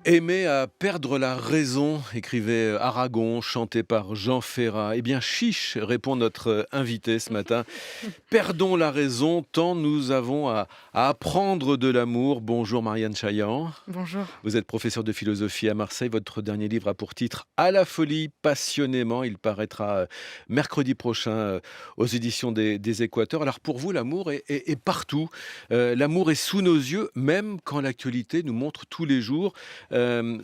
Aimer à perdre la raison, écrivait Aragon, chanté par Jean Ferrat. Eh bien, chiche, répond notre invité ce matin. Perdons la raison, tant nous avons à apprendre de l'amour. Bonjour Marianne Chaillan. Bonjour. Vous êtes professeur de philosophie à Marseille. Votre dernier livre a pour titre À la folie, passionnément. Il paraîtra mercredi prochain aux éditions des Équateurs. Alors pour vous, l'amour est partout. L'amour est sous nos yeux, même quand l'actualité nous montre tous les jours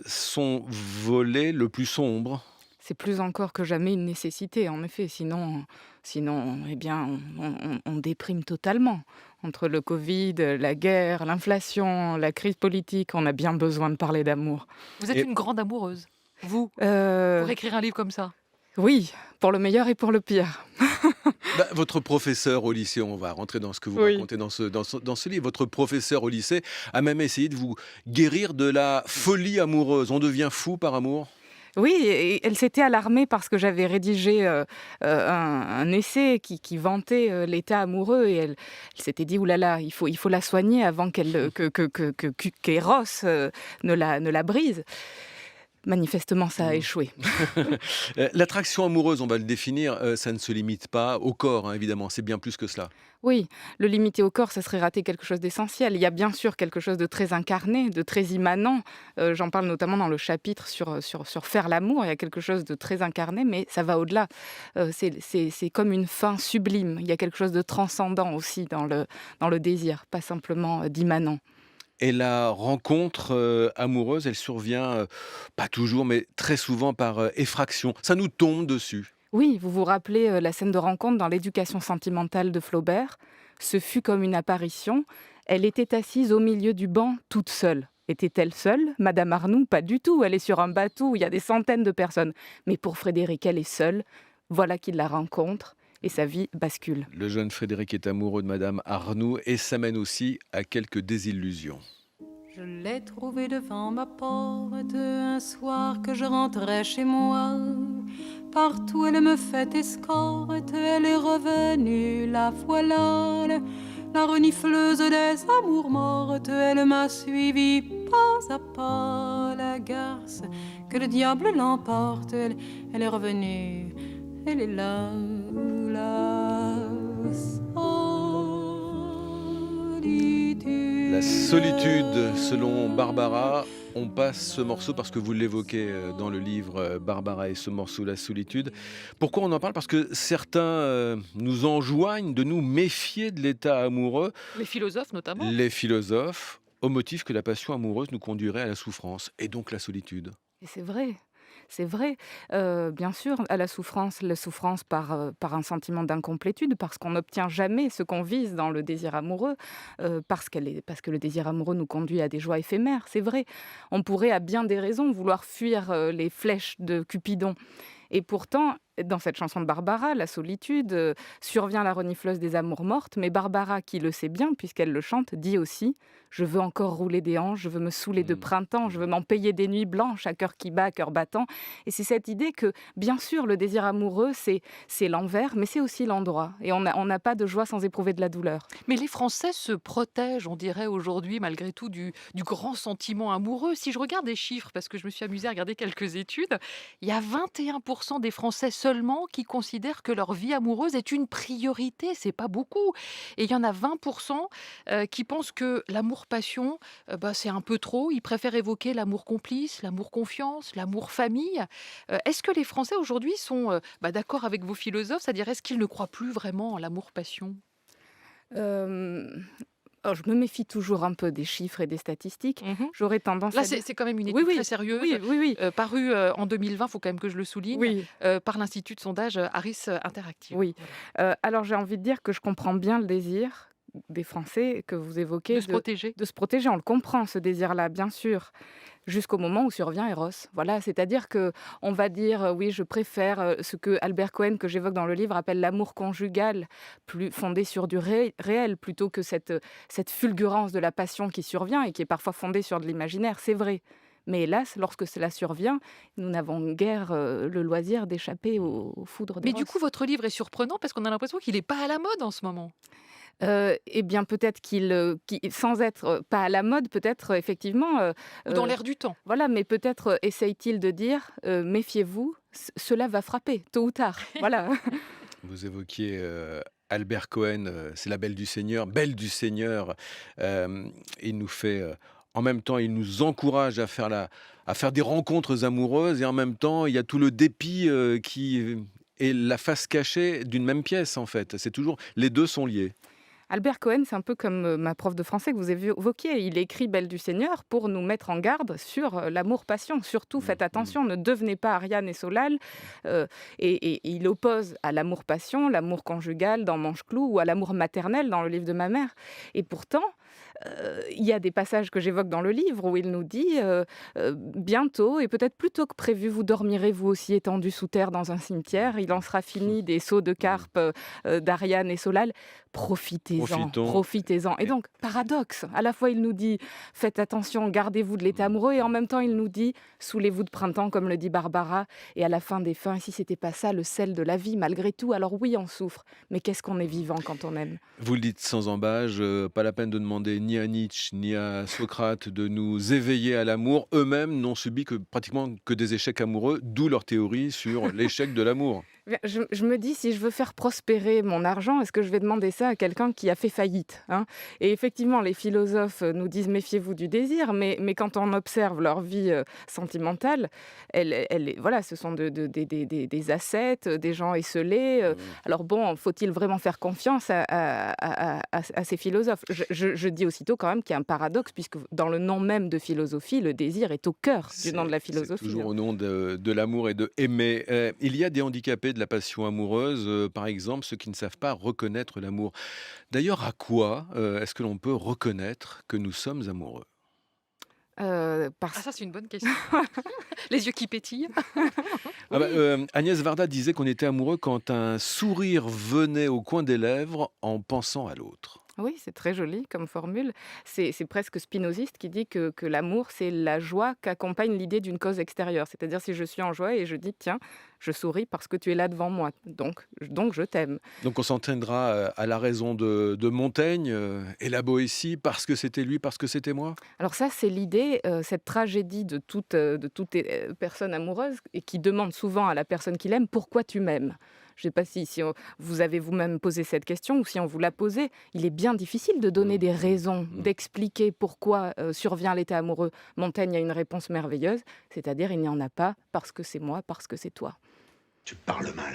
son volet le plus sombre. C'est plus encore que jamais une nécessité, en effet. Sinon, eh bien, on déprime totalement. Entre le Covid, la guerre, l'inflation, la crise politique, on a bien besoin de parler d'amour. Vous êtes Et une grande amoureuse, vous, Heu, pour écrire un livre comme ça? oui, pour le meilleur et pour le pire. votre professeur au lycée, on va rentrer dans ce que vous Oui. racontez dans ce livre, votre professeur au lycée a même essayé de vous guérir de la folie amoureuse. On devient fou par amour? Oui, et elle s'était alarmée parce que j'avais rédigé, un essai qui vantait, l'état amoureux et elle s'était dit: «Ouh là là, il faut la soigner avant qu'elle, qu'Eros, ne la brise». Manifestement, ça a Mmh. échoué. L'attraction amoureuse, on va le définir, ça ne se limite pas au corps, hein, évidemment, c'est bien plus que cela. Oui, le limiter au corps, ça serait rater quelque chose d'essentiel. Il y a bien sûr quelque chose de très incarné, de très immanent. J'en parle notamment dans le chapitre sur faire l'amour. Il y a quelque chose de très incarné, mais ça va au-delà. C'est comme une fin sublime. Il y a quelque chose de transcendant aussi dans le désir, pas simplement d'immanent. Et la rencontre, amoureuse, elle survient, pas toujours, mais très souvent par, effraction. Ça nous tombe dessus. Oui, vous vous rappelez la scène de rencontre dans l'Éducation sentimentale de Flaubert. Ce fut comme une apparition. Elle était assise au milieu du banc, toute seule. Était-elle seule, Madame Arnoux? Pas du tout. Elle est sur un bateau où il y a des centaines de personnes. Mais pour Frédéric, elle est seule. Voilà qu'il la rencontre et sa vie bascule. Le jeune Frédéric est amoureux de madame Arnoux et ça mène aussi à quelques désillusions. Je l'ai trouvée devant ma porte un soir que je rentrais chez moi. Partout elle me fait escorte, elle est revenue, la voilà. La renifleuse des amours mortes, elle m'a suivi pas à pas. La garce, que le diable l'emporte, elle est revenue, elle est là, la La solitude, solitude. selon Barbara, on passe ce morceau parce que vous l'évoquez dans le livre Barbara et ce morceau La solitude. Pourquoi on en parle? Parce que certains nous enjoignent de nous méfier de l'état amoureux, Les philosophes notamment? les philosophes, au motif que la passion amoureuse nous conduirait à la souffrance et donc la solitude. Et c'est vrai. C'est vrai, bien sûr, à la souffrance par un sentiment d'incomplétude, parce qu'on n'obtient jamais ce qu'on vise dans le désir amoureux, parce que le désir amoureux nous conduit à des joies éphémères, c'est vrai. On pourrait, à bien des raisons, vouloir fuir, les flèches de Cupidon et pourtant, dans cette chanson de Barbara, La solitude, survient la renifleuse des amours mortes, mais Barbara, qui le sait bien puisqu'elle le chante, dit aussi: «Je veux encore rouler des hanches, je veux me saouler de Mm. printemps, je veux m'en payer des nuits blanches à cœur qui bat, à cœur battant». Et c'est cette idée que, bien sûr, le désir amoureux, c'est l'envers, mais c'est aussi l'endroit et on n'a pas de joie sans éprouver de la douleur. Mais les Français se protègent, on dirait aujourd'hui, malgré tout, du grand sentiment amoureux. Si je regarde des chiffres, parce que je me suis amusée à regarder quelques études, il y a 21% des Français seulement qui considèrent que leur vie amoureuse est une priorité. C'est pas beaucoup. Et il y en a 20% qui pensent que l'amour-passion, c'est un peu trop. Ils préfèrent évoquer l'amour complice, l'amour confiance, l'amour famille. Est-ce que les Français aujourd'hui sont d'accord avec vos philosophes? C'est-à-dire, est-ce qu'ils ne croient plus vraiment en l'amour-passion? Hem, alors je me méfie toujours un peu des chiffres et des statistiques. J'aurais tendance Là, à c'est dire c'est quand même une oui, étude très oui, sérieuse, oui, oui, oui, parue, en 2020, faut quand même que je le souligne, oui. par l'institut de sondage, Harris Interactive. Oui, Voilà. alors j'ai envie de dire que je comprends bien le désir des Français que vous De évoquez se de protéger. de se protéger. On le comprend ce désir-là, bien sûr, jusqu'au moment où survient Eros. Voilà, c'est-à-dire que on va dire, oui, je préfère, ce que Albert Cohen, que j'évoque dans le livre, appelle l'amour conjugal, plus fondé sur du réel plutôt que cette fulgurance de la passion qui survient et qui est parfois fondée sur de l'imaginaire, c'est vrai. Mais hélas, lorsque cela survient, nous n'avons guère, le loisir d'échapper aux foudres Mais d'Eros. du coup, votre livre est surprenant parce qu'on a l'impression qu'il est pas à la mode en ce moment. Et bien peut-être sans être, pas à la mode, peut-être effectivement, Ou dans heu, l'air du temps? voilà, mais peut-être, essaye-t-il de dire, «Méfiez-vous, cela va frapper, tôt ou tard». Voilà. Vous évoquiez, Albert Cohen, c'est la Belle du Seigneur. Il nous fait, en même temps, il nous encourage à faire des rencontres amoureuses et en même temps, il y a tout le dépit, qui est la face cachée d'une même pièce, en fait. C'est toujours les 2 sont liés. Albert Cohen, c'est un peu comme, ma prof de français que vous évoquiez. Il écrit Belle du Seigneur pour nous mettre en garde sur, l'amour-passion. Surtout Mmh faites mh. attention, ne devenez pas Ariane et Solal, heu et il oppose à l'amour-passion, l'amour conjugal dans Manche-Clou ou à l'amour maternel dans le livre de ma mère et pourtant, il y a des passages que j'évoque dans le livre où il nous dit, «Bientôt et peut-être plus tôt que prévu, vous dormirez vous aussi étendus sous terre dans un cimetière. Il en sera fini des sauts de Mmh. carpe, d'Ariane et Solal. Profitez-en, Profitons profitez-en» et et donc paradoxe, à la fois il nous dit: «Faites attention, gardez-vous de l'état amoureux» et en même temps il nous dit: «Saoulez-vous de printemps» comme le dit Barbara et à la fin des fins: «Si c'était pas ça le sel de la vie malgré tout, alors oui on souffre, mais qu'est-ce qu'on est vivant quand on aime?» vous le dites sans embâge, pas la peine de demander ni à Nietzsche, ni à Socrate de nous éveiller à l'amour. Eux-mêmes n'ont subi que pratiquement que des échecs amoureux, d'où leur théorie sur l'échec de l'amour. Bien, je me dis, si je veux faire prospérer mon argent, est-ce que je vais demander ça à quelqu'un qui a fait faillite, hein? Et effectivement, les philosophes nous disent: «Méfiez-vous du désir», mais quand on observe leur vie, sentimentale, elle est voilà, ce sont des ascètes, des gens esseulés, Mmh. alors bon, faut-il vraiment faire confiance à ces philosophes? Je dis aussitôt quand même qu'il y a un paradoxe puisque dans le nom même de philosophie, le désir est au cœur du nom de la C'est philosophie, toujours hein. au nom de l'amour et de aimer. Il y a des handicapés de la passion amoureuse, par exemple, ceux qui ne savent pas reconnaître l'amour. D'ailleurs, à quoi, est-ce que l'on peut reconnaître que nous sommes amoureux? Ah Parce ça, c'est une bonne question. Les yeux qui pétillent? Ah bah, oui. Agnès Varda disait qu'on était amoureux quand un sourire venait au coin des lèvres en pensant à l'autre. Oui, c'est très joli comme formule. C'est presque spinoziste qui dit que l'amour, c'est la joie qu'accompagne l'idée d'une cause extérieure. C'est-à-dire si je suis en joie et je dis: «Tiens, je souris parce que tu es là devant moi, donc je t'aime». Donc on s'en tiendra, à la raison de Montaigne, et la Boétie parce que c'était lui, parce que c'était moi? Alors ça, c'est l'idée, cette tragédie de toute personne amoureuse et qui demande souvent à la personne qu'il aime: «Pourquoi tu m'aimes?» Je ne sais pas si vous avez vous-même posé cette question ou si on vous l'a posée. Il est bien difficile de donner Mmh, des mmh, raisons, mmh. d'expliquer pourquoi, survient l'état amoureux. Montaigne a une réponse merveilleuse, c'est-à-dire: «Il n'y en a pas parce que c'est moi, parce que c'est toi». Tu parles mal,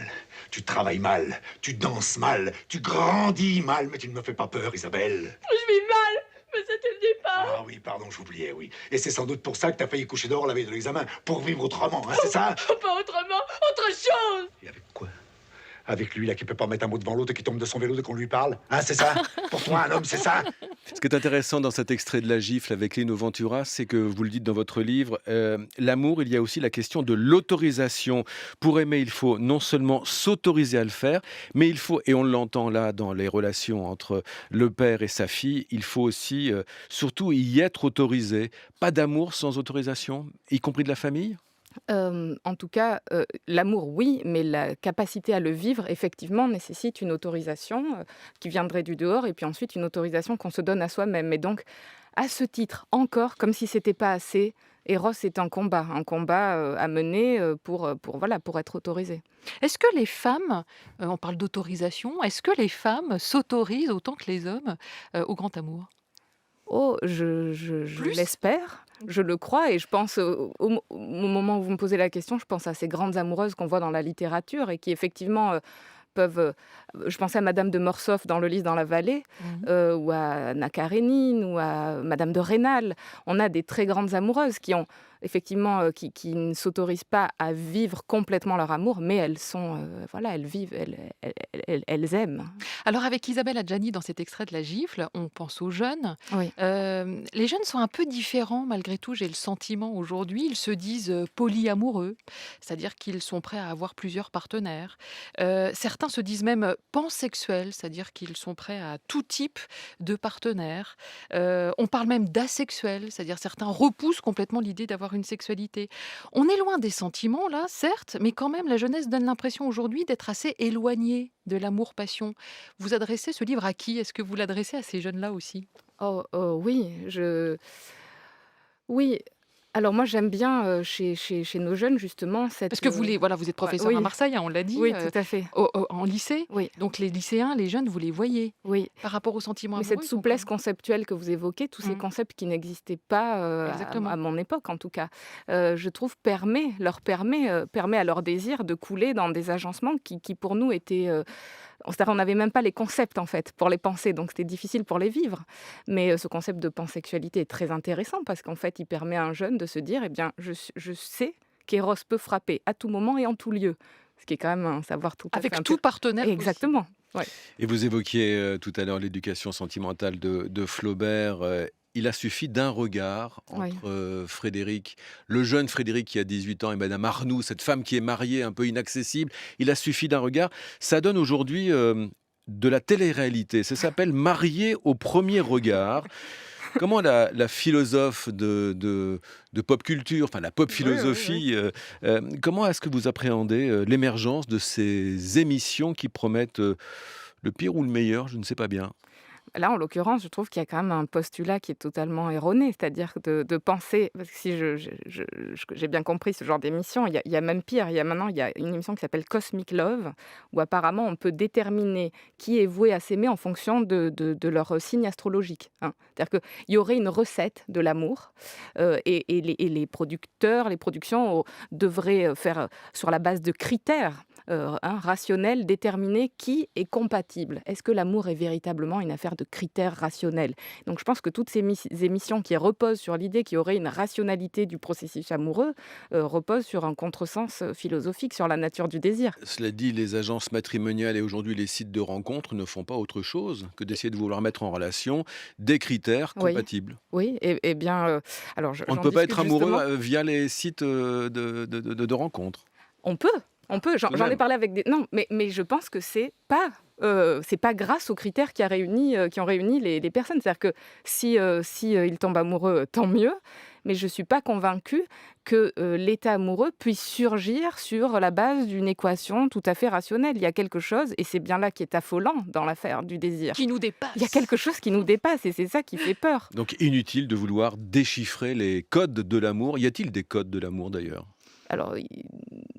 tu travailles mal, tu danses mal, tu grandis mal, mais tu ne me fais pas peur, Isabelle. Je vis mal, mais c'était le départ. Ah oui, pardon, j'oubliais, oui. Et c'est sans doute pour ça que t'as failli coucher dehors la veille de l'examen, pour vivre autrement, hein, c'est ça? Pas autrement, autre chose. Et avec quoi? Avec lui, là, qui peut pas mettre un mot devant l'autre et qui tombe de son vélo dès qu'on lui parle? Hein, c'est ça? Pour toi, un homme, c'est ça? Ce qui est intéressant dans cet extrait de La Gifle avec Lino Ventura, c'est que vous le dites dans votre livre, l'amour, il y a aussi la question de l'autorisation. Pour aimer, il faut non seulement s'autoriser à le faire, mais il faut, et on l'entend là dans les relations entre le père et sa fille, il faut aussi, surtout y être autorisé. Pas d'amour sans autorisation, y compris de la famille? En tout cas, l'amour oui, mais la capacité à le vivre effectivement nécessite une autorisation, qui viendrait du dehors et puis ensuite une autorisation qu'on se donne à soi-même et donc à ce titre, encore, comme si c'était pas assez, Eros est un combat, à mener, pour voilà, pour être autorisé. Est-ce que les femmes, on parle d'autorisation, est-ce que les femmes s'autorisent autant que les hommes, au grand amour? Oh, je Plus? l'espère, je le crois et je pense, au moment où vous me posez la question, je pense à ces grandes amoureuses qu'on voit dans la littérature et qui effectivement, peuvent, je pensais à Madame de Mortsauf dans Le Lys dans la vallée, Mmh. ou à Anna Karénine ou à Madame de Rênal. On a des très grandes amoureuses qui ont effectivement, qui ne s'autorisent pas à vivre complètement leur amour, mais elles sont, voilà, elles vivent, elles aiment. Alors avec Isabelle Adjani dans cet extrait de La Gifle, on pense aux jeunes. Oui. Les jeunes sont un peu différents malgré tout, j'ai le sentiment aujourd'hui. Ils se disent, polyamoureux, c'est-à-dire qu'ils sont prêts à avoir plusieurs partenaires. Certains se disent même, pansexuels, c'est-à-dire qu'ils sont prêts à tout type de partenaires. On parle même d'asexuels, c'est-à-dire certains repoussent complètement l'idée d'avoir une sexualité. On est loin des sentiments, là, certes, mais quand même, la jeunesse donne l'impression aujourd'hui d'être assez éloignée de l'amour-passion. Vous adressez ce livre à qui? Est-ce que vous l'adressez à ces jeunes-là aussi? Oh oui, oui. Alors moi j'aime bien, chez nos jeunes justement Parce cette, que voilà, vous êtes ouais, professeur à oui, Marseille, hein, on l'a dit, oui, tout à fait. en lycée. Oui, Donc les lycéens, les jeunes, vous les voyez oui. par rapport aux sentiments Mais cette amoureux, ils sont comment? souplesse conceptuelle que vous évoquez, tous ces Mmh, concepts qui n'existaient pas, à exactement. mon époque en tout cas, je trouve permet à leur désir de couler dans des agencements qui pour nous étaient, c'est-à-dire on n'avait même pas les concepts en fait pour les penser, donc c'était difficile pour les vivre. Mais, ce concept de pansexualité est très intéressant parce qu'en fait, il permet à un jeune de se dire: «Eh bien, je sais qu'Eros peut frapper à tout moment et en tout lieu». Ce qui est quand même un savoir tout à fait Avec tout partenaire possible. exactement, ouais. Et vous évoquiez tout à l'heure l'éducation sentimentale de Flaubert. Il a suffi d'un regard Oui. entre Frédéric, le jeune Frédéric qui a 18 ans, et Madame Arnoux, cette femme qui est mariée, un peu inaccessible. Il a suffi d'un regard. Ça donne aujourd'hui de la télé-réalité. Ça s'appelle Marié au premier regard. Comment la philosophe de pop culture, enfin la pop Oui, oui, oui. philosophie, comment est-ce que vous appréhendez l'émergence de ces émissions qui promettent le pire ou le meilleur, je ne sais pas bien. Là, en l'occurrence, je trouve qu'il y a quand même un postulat qui est totalement erroné, c'est-à-dire de penser, parce que si j'ai bien compris ce genre d'émission, il y a même pire, il y a une émission qui s'appelle Cosmic Love, où apparemment on peut déterminer qui est voué à s'aimer en fonction de leur signe astrologique, hein. C'est-à-dire qu'il y aurait une recette de l'amour, et les producteurs, les productions devraient faire, sur la base de critères rationnels, déterminer qui est compatible. Est-ce que l'amour est véritablement une affaire de critères rationnels? Donc je pense que toutes ces émissions qui reposent sur l'idée qu'il y aurait une rationalité du processus amoureux reposent sur un contresens philosophique sur la nature du désir. Cela dit, les agences matrimoniales et aujourd'hui les sites de rencontres ne font pas autre chose que d'essayer de vouloir mettre en relation des critères Oui, compatibles. oui, et bien, alors On ne j'en peut pas discute être amoureux justement. via les sites de rencontres. On peut, on peut. J'en Quand j'en ai même. parlé avec des non, mais je pense que c'est pas grâce aux critères qui ont réuni les personnes. C'est-à-dire que si ils tombent amoureux, tant mieux, mais je suis pas convaincue que, l'état amoureux puisse surgir sur la base d'une équation tout à fait rationnelle. Il y a quelque chose et c'est bien là qui est affolant dans l'affaire du désir. Qui nous Il y a dépasse. quelque chose qui nous dépasse et c'est ça qui fait peur. Donc inutile de vouloir déchiffrer les codes de l'amour. Y a-t-il des codes de l'amour d'ailleurs? Alors,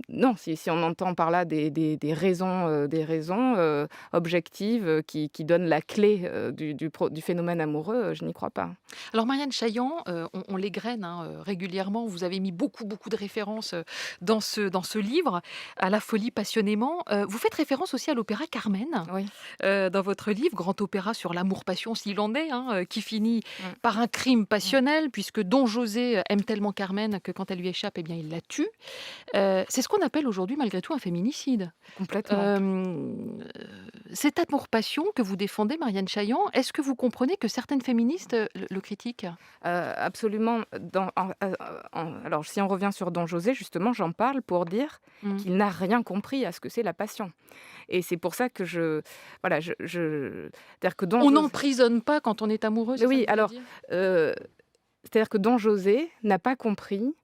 non, si on entend par là des raisons objectives qui donnent la clé du phénomène amoureux, je n'y crois pas. Alors Marianne Chaillan, on l'égrène hein, régulièrement. Vous avez mis beaucoup de références dans ce livre, à la folie passionnément. Vous faites référence aussi à l'opéra Carmen Oui. dans votre livre, grand opéra sur l'amour-passion s'il en est, hein, qui finit Mm. par un crime passionnel, puisque Don José aime tellement Carmen que quand elle lui échappe, eh bien, il la tue. C'est ce qu'on appelle aujourd'hui malgré tout un féminicide. Complètement. Cet amour-passion que vous défendez, Marianne Chaillan, est-ce que vous comprenez que certaines féministes le critiquent? Absolument. Alors, si on revient sur Don José, justement, j'en parle pour dire Mmh. qu'il n'a rien compris à ce que c'est la passion. Et c'est pour ça que voilà, c'est-à-dire que Don On José, n'emprisonne pas quand on est amoureux, mais c'est ça oui, que vous voulez alors, dire? euh, c'est-à-dire que Don José n'a pas compris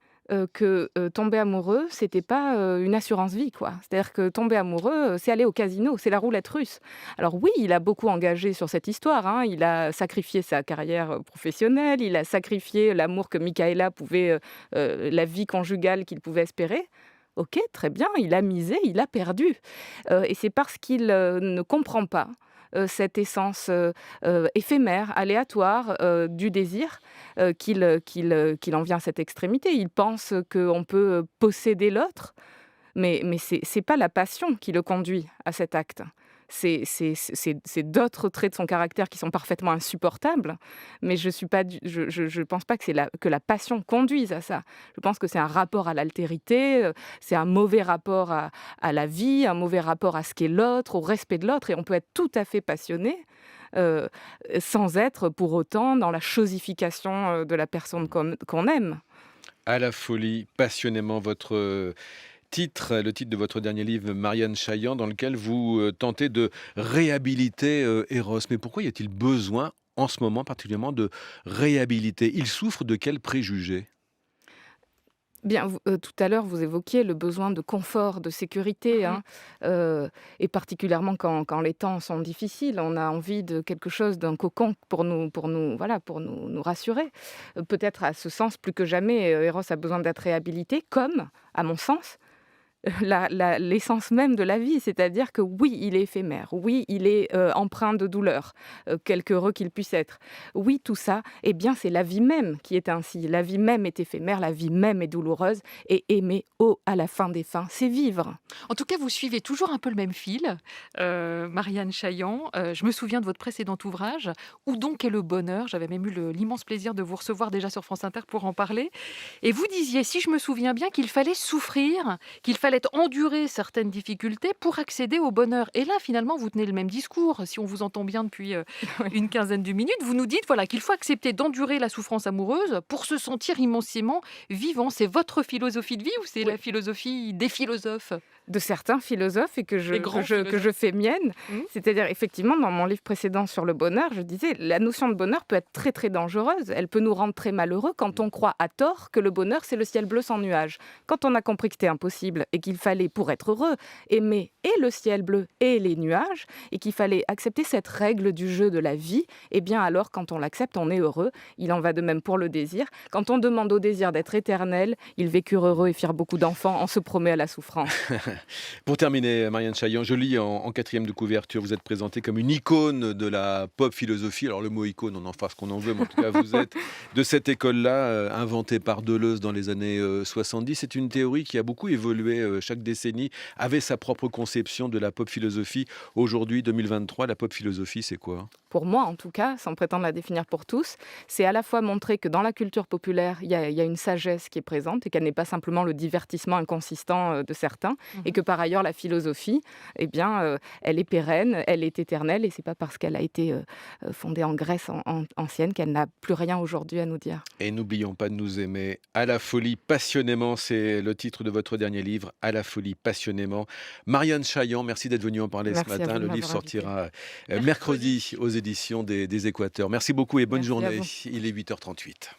que tomber amoureux, c'était pas une assurance vie, quoi. C'est-à-dire que tomber amoureux, c'est aller au casino, c'est la roulette russe. Alors oui, il a beaucoup engagé sur cette histoire, hein. Il a sacrifié sa carrière professionnelle, il a sacrifié l'amour que Michaela pouvait, la vie conjugale qu'il pouvait espérer. Ok, très bien, il a misé, il a perdu. Et c'est parce qu'il ne comprend pas cette essence éphémère, aléatoire du désir, qu'il en vient à cette extrémité. Il pense qu'on peut posséder l'autre, mais c'est pas la passion qui le conduit à cet acte. C'est d'autres traits de son caractère qui sont parfaitement insupportables, mais je pense pas que que la passion conduise à ça. Je pense que c'est un rapport à l'altérité, c'est un mauvais rapport à la vie, un mauvais rapport à ce qu'est l'autre, au respect de l'autre, et on peut être tout à fait passionné euh, sans être pour autant dans la chosification de la personne qu'on aime. À la folie, passionnément, le titre de votre dernier livre, Marianne Chaillan, dans lequel vous tentez de réhabiliter Eros. Mais pourquoi y a-t-il besoin, en ce moment particulièrement, de réhabiliter? Il souffre de quels préjugés? Bien, tout à l'heure, vous évoquiez le besoin de confort, de sécurité, Mmh. hein, et particulièrement quand les temps sont difficiles. On a envie de quelque chose, d'un cocon voilà, pour nous rassurer. Peut-être à ce sens, plus que jamais, Eros a besoin d'être réhabilité comme, à mon sens, l'essence même de la vie, c'est-à-dire que oui, il est éphémère, oui, il est, empreint de douleur, quelque heureux qu'il puisse être. Oui, tout ça, eh bien, c'est la vie même qui est ainsi. La vie même est éphémère, la vie même est douloureuse et aimer, oh, à la fin des fins, c'est vivre. En tout cas, vous suivez toujours un peu le même fil, Marianne Chaillan. Je me souviens de votre précédent ouvrage, Où donc est le bonheur? J'avais même eu l'immense plaisir de vous recevoir déjà sur France Inter pour en parler et vous disiez, si je me souviens bien, qu'il fallait souffrir, qu'il fallait endurer certaines difficultés pour accéder au bonheur et là, finalement, vous tenez le même discours. Si on vous entend bien depuis, Oui. une quinzaine de minutes, vous nous dites, voilà, qu'il faut accepter d'endurer la souffrance amoureuse pour se sentir immensément vivant. C'est votre philosophie de vie ou c'est Oui. la philosophie des philosophes? De certains philosophes et que Des grands je philosophes. fais mienne. Mmh. C'est-à-dire, effectivement, dans mon livre précédent sur le bonheur, je disais, la notion de bonheur peut être très, très dangereuse. Elle peut nous rendre très malheureux quand on croit à tort que le bonheur, c'est le ciel bleu sans nuages. Quand on a compris que c'était impossible et qu'il fallait, pour être heureux, aimer et le ciel bleu et les nuages, et qu'il fallait accepter cette règle du jeu de la vie, eh bien alors, quand on l'accepte, on est heureux. Il en va de même pour le désir. Quand on demande au désir d'être éternel, ils vécurent heureux et firent beaucoup d'enfants. On se promet à la souffrance. Pour terminer, Marianne Chaillan, je lis en quatrième de couverture, vous êtes présentée comme une icône de la pop philosophie. Alors le mot icône, on en fera ce qu'on en veut, mais en tout cas vous êtes de cette école-là, inventée par Deleuze dans les années 70. C'est une théorie qui a beaucoup évolué chaque décennie, avait sa propre conception de la pop philosophie. Aujourd'hui, 2023, la pop philosophie, c'est quoi? Pour moi en tout cas, sans prétendre la définir pour tous, c'est à la fois montrer que dans la culture populaire, il y a une sagesse qui est présente et qu'elle n'est pas simplement le divertissement inconsistant de certains, et Mmh. que par ailleurs la philosophie, eh bien, elle est pérenne, elle est éternelle, et c'est pas parce qu'elle a été fondée en Grèce ancienne qu'elle n'a plus rien aujourd'hui à nous dire. Et n'oublions pas de nous aimer à la folie passionnément, c'est le titre de votre dernier livre, À la folie passionnément. Marianne Chaillan, merci d'être venue en parler ce Merci à matin. vous de Le livre m'avoir invitée. sortira Mercredi. mercredi aux éditions des Équateurs. Merci beaucoup et bonne Merci à journée. vous. Il est 8h38.